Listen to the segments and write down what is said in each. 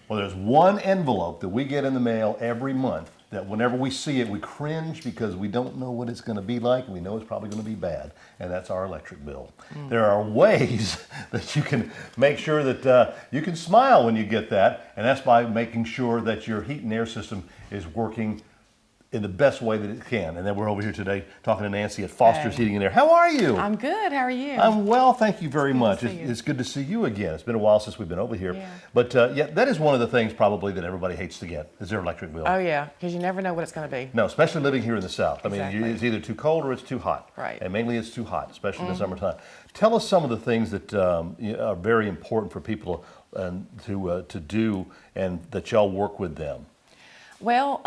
Well, there's one envelope that we get in the mail every month that whenever we see it, we cringe because we don't know what it's going to be like, and we know it's probably going to be bad, and that's our electric bill. There are ways that you can make sure that you can smile when you get that, and that's by making sure that your heat and air system is working in the best way that it can. And then we're over here today talking to Nancy at Foster's Heating and Air. How are you? I'm good. How are you? I'm well, thank you very much. It's good to see you again. It's been a while since we've been over here. Yeah. But yeah, that is one of the things probably that everybody hates to get, is their electric bill. Oh yeah, because you never know what it's going to be. No, especially living here in the South. I mean, Exactly. it's either too cold or it's too hot. Right. And mainly it's too hot, especially in the summertime. Tell us some of the things that are very important for people to do, and that y'all work with them. Well,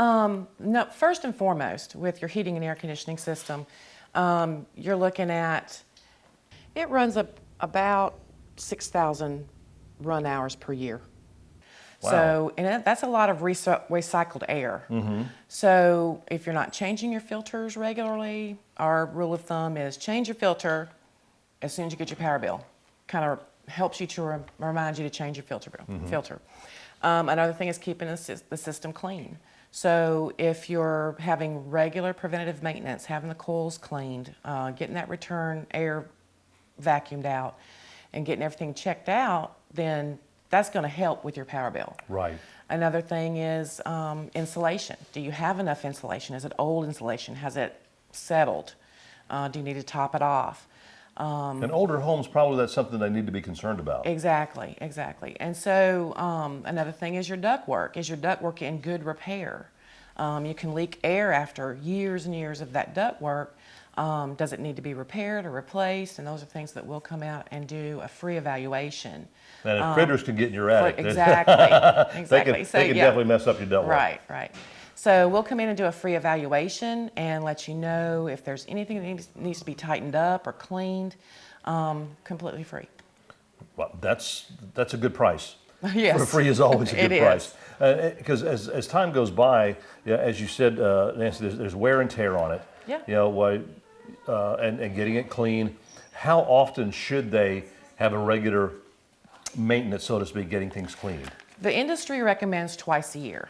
no, first and foremost, with your heating and air conditioning system, you're looking at, it runs about 6,000 run hours per year. Wow. So, and that's a lot of recycled air. So if you're not changing your filters regularly, our rule of thumb is change your filter as soon as you get your power bill. Kind of helps you to remind you to change your filter. Another thing is keeping the system clean. So if you're having regular preventative maintenance, having the coils cleaned, getting that return air vacuumed out, and getting everything checked out, then that's going to help with your power bill. Right. Another thing is insulation. Do you have enough insulation? Is it old insulation? Has it settled? Do you need to top it off? In older homes, probably that's something they need to be concerned about. Exactly, exactly. And so another thing is your ductwork. Is your ductwork in good repair? You can leak air after years and years of that ductwork. Does it need to be repaired or replaced? And those are things that we'll come out and do a free evaluation. And if critters can get in your attic, exactly, exactly. they can definitely mess up your ductwork. Right, right. So we'll come in and do a free evaluation and let you know if there's anything that needs to be tightened up or cleaned, completely free. Well, that's a good price. Yes. Free is always a good It price. Because as time goes by, yeah, as you said, Nancy, there's wear and tear on it. Yeah. You know, and getting it clean. How often should they have a regular maintenance, so to speak, getting things cleaned? The industry recommends twice a year.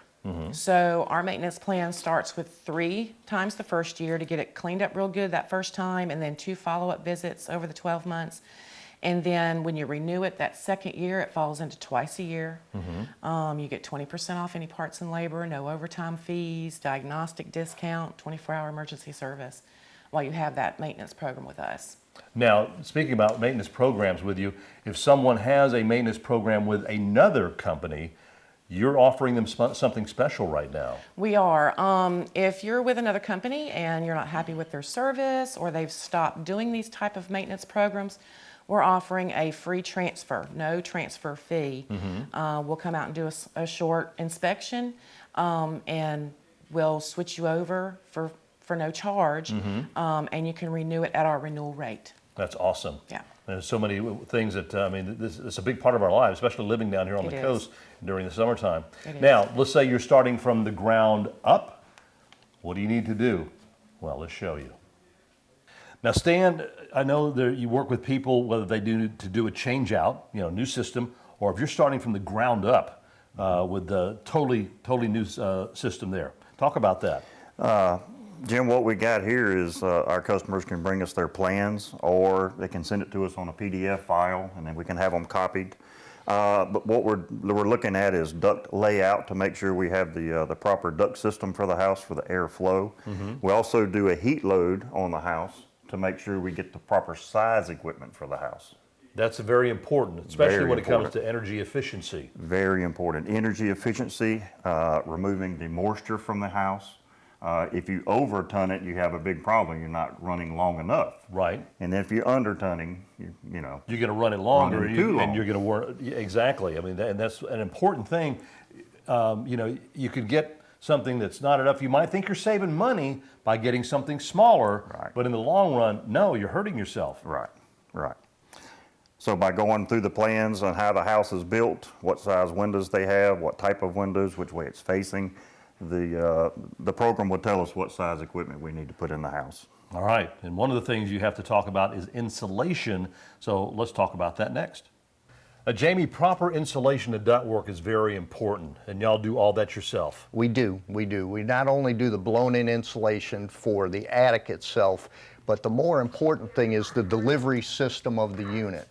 So our maintenance plan starts with 3 times the first year to get it cleaned up real good that first time, and then 2 follow-up visits over the 12 months. And then when you renew it that second year, it falls into twice a year. You get 20% off any parts and labor, no overtime fees, diagnostic discount, 24-hour emergency service while you have that maintenance program with us. Now, speaking about maintenance programs with you, if someone has a maintenance program with another company, you're offering them something special right now. We are. If you're with another company and you're not happy with their service, or they've stopped doing these type of maintenance programs, we're offering a free transfer, no transfer fee. We'll come out and do a short inspection, and we'll switch you over for no charge, and you can renew it at our renewal rate. That's awesome. Yeah. There's so many things that, I mean, it's a big part of our lives, especially living down here on the coast during the summertime. Now, let's say you're starting from the ground up. What do you need to do? Well, let's show you. Now, Stan, I know that you work with people, whether they do to do a change out, you know, new system, or if you're starting from the ground up with the totally new system there. Talk about that. Jim, what we got here is our customers can bring us their plans, or they can send it to us on a PDF file, and then we can have them copied. But what we're looking at is duct layout to make sure we have the proper duct system for the house for the airflow. We also do a heat load on the house to make sure we get the proper size equipment for the house. That's very important, especially Very when important. it comes to energy efficiency. Very important. Energy efficiency, removing the moisture from the house. If you overton it, you have a big problem. You're not running long enough. Right. And if you're undertunning, you know. You're going to run it longer, Running too long. and you're going to work. Exactly. I mean, and that's an important thing. You know, you could get something that's not enough. You might think you're saving money by getting something smaller, Right. but in the long run, no, you're hurting yourself. Right, right. So by going through the plans on how the house is built, what size windows they have, what type of windows, which way it's facing, the program will tell us what size equipment we need to put in the house. All right. And one of the things you have to talk about is insulation. So let's talk about that next. Jamie, proper insulation and ductwork is very important, and y'all do all that yourself. We do. We not only do the blown-in insulation for the attic itself, but the more important thing is the delivery system of the unit.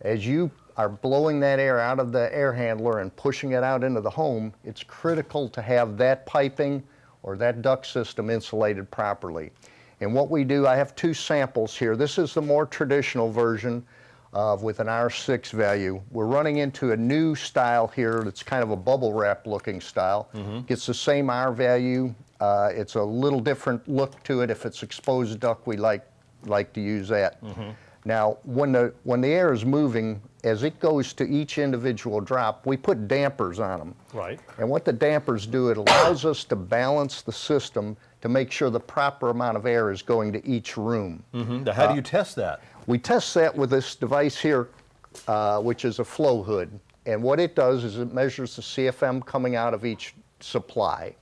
As you are blowing that air out of the air handler and pushing it out into the home, it's critical to have that piping or that duct system insulated properly. And what we do, I have 2 samples here. This is the more traditional version with an R6 value. We're running into a new style here that's kind of a bubble wrap looking style. Gets the same R value. It's a little different look to it. If it's exposed duct, we like to use that. Now, when the air is moving, as it goes to each individual drop, we put dampers on them. Right. And what the dampers do, it allows us to balance the system to make sure the proper amount of air is going to each room. Now, how do you test that? We test that with this device here, which is a flow hood. And what it does is it measures the CFM coming out of each supply.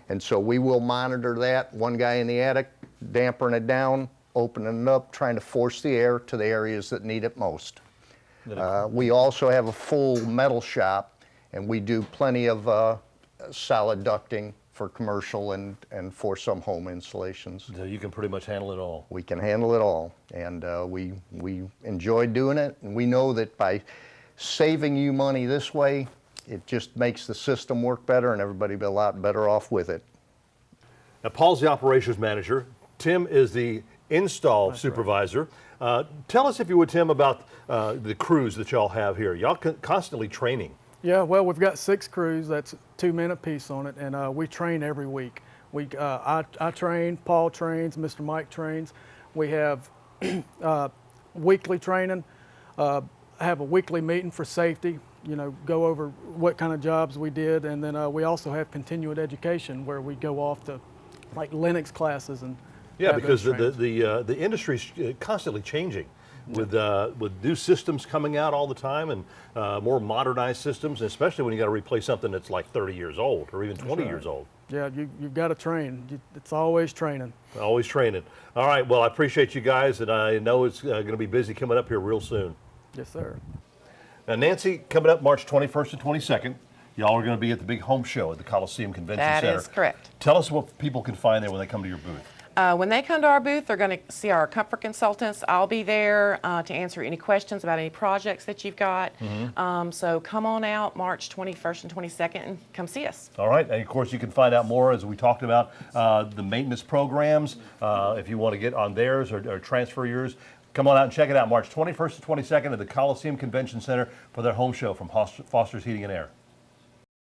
And so we will monitor that. One guy in the attic, dampering it down, opening it up, trying to force the air to the areas that need it most. We also have a full metal shop, and we do plenty of solid ducting for commercial and for some home installations. So you can pretty much handle it all. We can handle it all, and we enjoy doing it, and we know that by saving you money this way, it just makes the system work better and everybody be a lot better off with it. Now, Paul's the operations manager. Tim is the install supervisor. Tell us, if you would, Tim, about the crews that y'all have here. Y'all constantly training. Yeah, well, we've got 6 crews. That's 2 men apiece on it, and we train every week. I train, Paul trains, Mr. Mike trains. We have weekly training. Have a weekly meeting for safety. You know, go over what kind of jobs we did, and then we also have continuing education where we go off to like Linux classes and. Yeah, because the industry's constantly changing. With new systems coming out all the time, and more modernized systems, and especially when you got to replace something that's like 30 years old or even 20 years old. Yeah, you've got to train. It's always training. Always training. All right, well, I appreciate you guys, and I know it's going to be busy coming up here real soon. Yes, sir. Now, Nancy, coming up March 21st and 22nd, y'all are going to be at the big home show at the Coliseum Convention Center. That is correct. Tell us what people can find there when they come to your booth. When they come to our booth, they're going to see our comfort consultants. I'll be there to answer any questions about any projects that you've got. So come on out March 21st and 22nd and come see us. All right, and of course you can find out more, as we talked about, the maintenance programs. If you want to get on theirs or transfer yours, come on out and check it out March 21st and 22nd at the Coliseum Convention Center for their home show from Foster's Heating and Air.